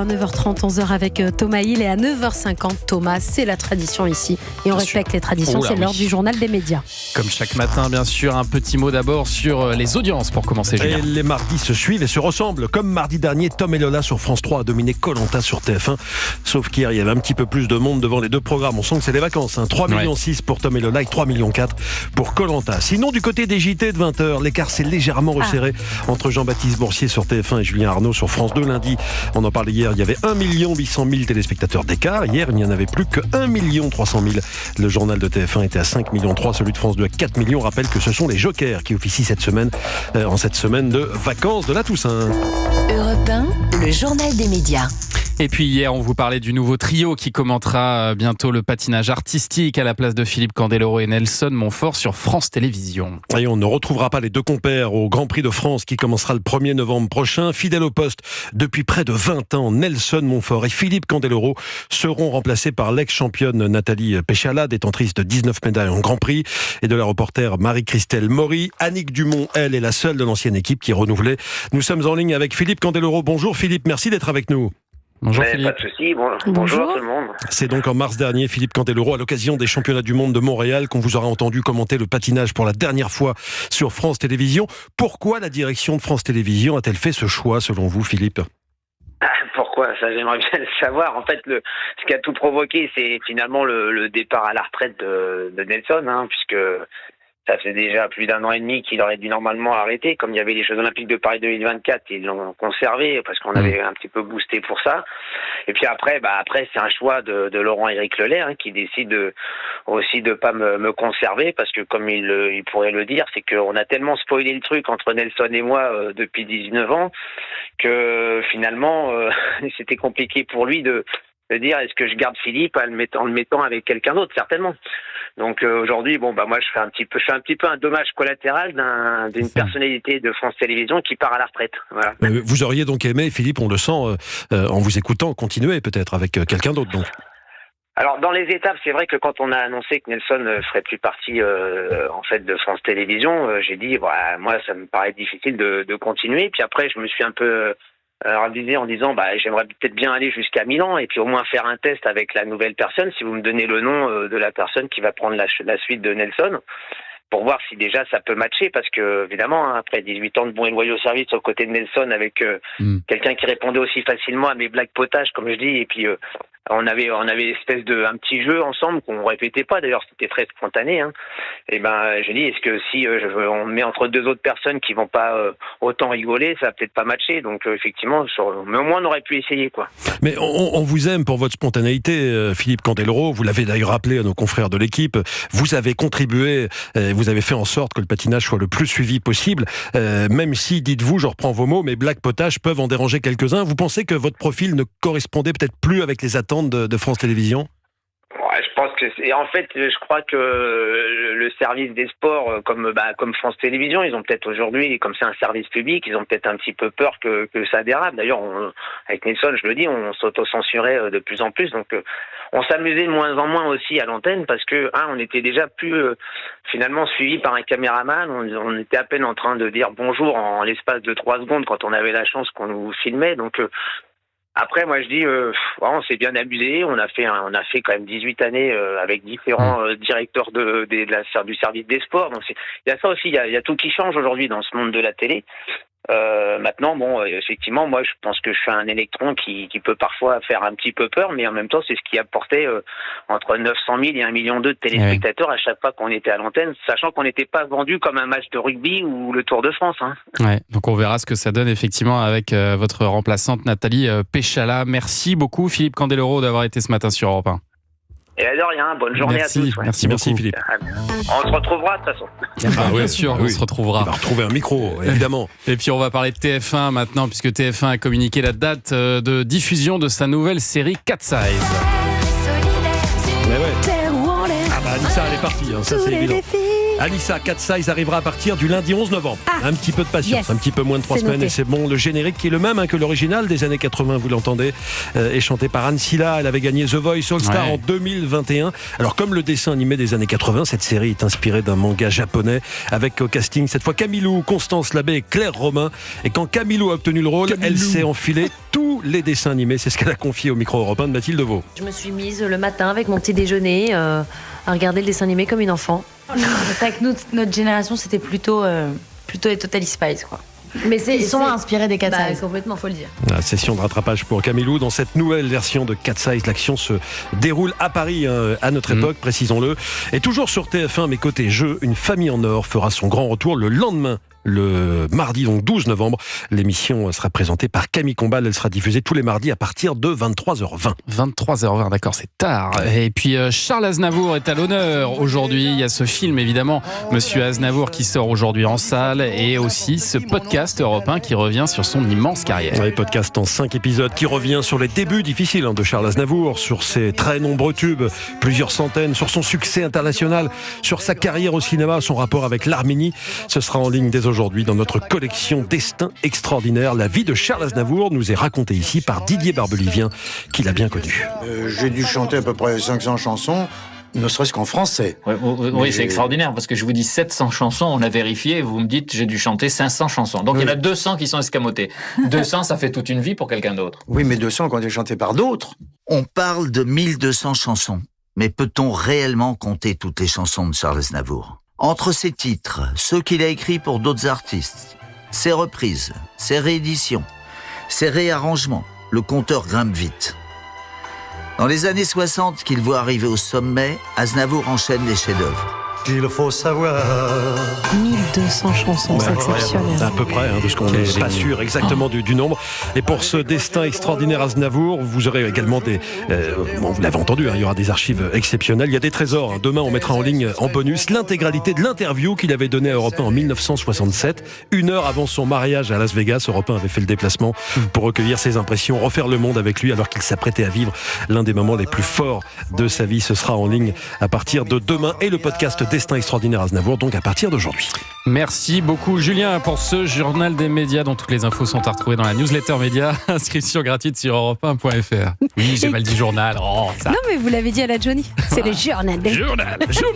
9h30, 11h avec Thomas Hill et à 9h50, Thomas, c'est la tradition ici. Et on respecte les traditions, c'est l'heure du journal des médias. Comme chaque matin, bien sûr, un petit mot d'abord sur les audiences pour commencer, Julien. Et les mardis se suivent et se ressemblent. Comme mardi dernier, Tom et Lola sur France 3 a dominé Koh-Lanta sur TF1. Sauf qu'hier, il y avait un petit peu plus de monde devant les deux programmes. On sent que c'est les vacances. 3,6 millions pour Tom et Lola et 3,4 millions pour Koh-Lanta. Sinon, du côté des JT de 20h, l'écart s'est légèrement resserré entre Jean-Baptiste Boursier sur TF1 et Julien Arnaud sur France 2 lundi. On en parlait hier, il y avait 1 800 000 téléspectateurs d'écart. Hier, il n'y en avait plus que 1 300 000. Le journal de TF1 était à 5,3 millions, celui de France 2 à 4 millions. On rappelle que ce sont les Jokers qui officient cette semaine, en cette semaine de vacances de la Toussaint. Europe 1, le journal des médias. Et puis hier, on vous parlait du nouveau trio qui commentera bientôt le patinage artistique à la place de Philippe Candeloro et Nelson Montfort sur France Télévisions. Et on ne retrouvera pas les deux compères au Grand Prix de France qui commencera le 1er novembre prochain. Fidèle au poste depuis près de 20 ans, Nelson Montfort et Philippe Candeloro seront remplacés par l'ex-championne Nathalie Péchala, détentrice de 19 médailles en Grand Prix, et de la reporter Marie-Christelle Maury. Annick Dumont, elle, est la seule de l'ancienne équipe qui est renouvelée. Nous sommes en ligne avec Philippe Candeloro. Bonjour Philippe, merci d'être avec nous. Bonjour Philippe. Pas de souci. Bonjour tout le monde. C'est donc en mars dernier, Philippe Candeloro, à l'occasion des championnats du monde de Montréal, qu'on vous aura entendu commenter le patinage pour la dernière fois sur France Télévisions. Pourquoi la direction de France Télévisions a-t-elle fait ce choix, selon vous, Philippe ? Pourquoi ? Ça, j'aimerais bien le savoir. En fait, ce qui a tout provoqué, c'est finalement le départ à la retraite de Nelson, puisque ça fait déjà plus d'1 an et demi qu'il aurait dû normalement arrêter. Comme il y avait les Jeux Olympiques de Paris 2024, ils l'ont conservé parce qu'on avait un petit peu boosté pour ça. Et puis après, c'est un choix de Laurent-Éric Lelair qui décide aussi de pas me conserver parce que comme il pourrait le dire, c'est qu'on a tellement spoilé le truc entre Nelson et moi depuis 19 ans que finalement c'était compliqué pour lui de dire est-ce que je garde Philippe en le mettant avec quelqu'un d'autre, certainement. Donc aujourd'hui, moi je fais un petit peu un dommage collatéral d'une personnalité de France Télévisions qui part à la retraite. Voilà. Vous auriez donc aimé, Philippe, on le sent en vous écoutant, continuer peut-être avec quelqu'un d'autre donc. Alors dans les étapes, c'est vrai que quand on a annoncé que Nelson ferait plus partie en fait de France Télévisions, j'ai dit moi ça me paraît difficile de continuer. Puis après je me suis un peu ravisé en disant j'aimerais peut-être bien aller jusqu'à Milan et puis au moins faire un test avec la nouvelle personne, si vous me donnez le nom de la personne qui va prendre la suite de Nelson, pour voir si déjà ça peut matcher, parce que évidemment après 18 ans de bons et loyaux services aux côtés de Nelson avec quelqu'un qui répondait aussi facilement à mes blagues potages comme je dis, et puis on avait espèce de un petit jeu ensemble qu'on répétait pas, d'ailleurs c'était très spontané, et j'ai dit est-ce que si on met entre deux autres personnes qui vont pas autant rigoler, ça va peut-être pas matcher, donc effectivement mais au moins on aurait pu essayer quoi. Mais on vous aime pour votre spontanéité, Philippe Candeloro, vous l'avez d'ailleurs rappelé à nos confrères de l'équipe, vous avez contribué, vous avez fait en sorte que le patinage soit le plus suivi possible, même si, dites-vous, je reprends vos mots, mes blagues potages peuvent en déranger quelques-uns. Vous pensez que votre profil ne correspondait peut-être plus avec les attentes de France Télévisions ? Je pense que je crois que le service des sports comme France Télévisions, ils ont peut-être aujourd'hui, comme c'est un service public, ils ont peut-être un petit peu peur que ça dérape. D'ailleurs, avec Nelson, je le dis, on s'auto-censurait de plus en plus, donc on s'amusait de moins en moins aussi à l'antenne parce que on était déjà plus finalement suivi par un caméraman. On était à peine en train de dire bonjour en l'espace de 3 secondes quand on avait la chance qu'on nous filmait, donc. Après, moi, je dis, on s'est bien amusé. On a fait quand même 18 années avec différents directeurs du service des sports. Donc, il y a ça aussi. Il y a tout qui change aujourd'hui dans ce monde de la télé. Maintenant, effectivement, moi, je pense que je suis un électron qui peut parfois faire un petit peu peur, mais en même temps, c'est ce qui apportait entre 900 000 et 1,2 million de téléspectateurs à chaque fois qu'on était à l'antenne, sachant qu'on n'était pas vendu comme un match de rugby ou le Tour de France. Ouais, donc on verra ce que ça donne effectivement avec votre remplaçante Nathalie Péchala. Merci beaucoup Philippe Candeloro d'avoir été ce matin sur Europe 1. Et de rien, bonne journée à tous. Merci Philippe. On se retrouvera de toute façon. Bien sûr, on se retrouvera. On va retrouver un micro, évidemment. Et puis on va parler de TF1 maintenant, puisque TF1 a communiqué la date de diffusion de sa nouvelle série Cat Size. Mais ouais. Anissa, elle est partie, ça c'est évident. Anissa, Cat Size arrivera à partir du lundi 11 novembre. Un petit peu de patience, yes. un petit peu moins de 3 C'est semaines noté. et c'est bon. Le générique qui est le même que l'original des années 80, vous l'entendez, est chanté par Anne Silla. Elle avait gagné The Voice All Star en 2021. Alors comme le dessin animé des années 80, cette série est inspirée d'un manga japonais avec au casting cette fois Camilou, Constance Labbé et Claire Romain. Et quand Camilou a obtenu le rôle, elle s'est enfilée tous les dessins animés. C'est ce qu'elle a confié au micro européen de Mathilde Vaux. Je me suis mise le matin avec mon petit déjeuner à regarder le dessin animé comme une enfant. C'est vrai que notre génération, c'était plutôt les Totally Spies, quoi. Mais Ils sont inspirés des Cat Size. complètement, faut le dire. La session de rattrapage pour Camilou. Dans cette nouvelle version de Cat Size, l'action se déroule à Paris, à notre époque, précisons-le. Et toujours sur TF1, mais côté jeu, Une famille en or fera son grand retour le lendemain. Le mardi, donc 12 novembre, l'émission sera présentée par Camille Combal. Elle sera diffusée tous les mardis à partir de 23h20. 23h20, d'accord, c'est tard. Et puis Charles Aznavour est à l'honneur aujourd'hui. Il y a ce film, évidemment, Monsieur Aznavour, qui sort aujourd'hui en salle, et aussi ce podcast européen qui revient sur son immense carrière. Un podcast en 5 épisodes qui revient sur les débuts difficiles de Charles Aznavour, sur ses très nombreux tubes, plusieurs centaines, sur son succès international, sur sa carrière au cinéma, son rapport avec l'Arménie. Ce sera en ligne dès aujourd'hui dans notre collection Destin extraordinaire. La vie de Charles Aznavour nous est racontée ici par Didier Barbelivien, qui l'a bien connu. J'ai dû chanter à peu près 500 chansons, ne serait-ce qu'en français. Oui, c'est extraordinaire, parce que je vous dis 700 chansons, on a vérifié, et vous me dites j'ai dû chanter 500 chansons. Donc il y en a 200 qui sont escamotées. 200, ça fait toute une vie pour quelqu'un d'autre. Oui, mais 200 quand il est chanté par d'autres. On parle de 1200 chansons, mais peut-on réellement compter toutes les chansons de Charles Aznavour ? Entre ses titres, ceux qu'il a écrits pour d'autres artistes, ses reprises, ses rééditions, ses réarrangements, le compteur grimpe vite. Dans les années 60 qu'il voit arriver au sommet, Aznavour enchaîne les chefs-d'œuvre. Il faut savoir. 1200 chansons, c'est exceptionnel. À peu près, de ce qu'on n'est pas sûr exactement du nombre. Et pour ce destin extraordinaire Aznavour, vous aurez également des... vous l'avez entendu, il y aura des archives exceptionnelles. Il y a des trésors. Demain, on mettra en ligne en bonus l'intégralité de l'interview qu'il avait donnée à Europe 1 en 1967. 1 heure avant son mariage à Las Vegas, Europe 1 avait fait le déplacement pour recueillir ses impressions, refaire le monde avec lui alors qu'il s'apprêtait à vivre l'un des moments les plus forts de sa vie. Ce sera en ligne à partir de demain, et le podcast Destin extraordinaire Aznavour, donc à partir d'aujourd'hui. Merci beaucoup Julien pour ce journal des médias dont toutes les infos sont à retrouver dans la newsletter média. Inscription gratuite sur europe1.fr. Oui, j'ai mal dit journal. Non, mais vous l'avez dit à la Johnny. C'est le journal des médias.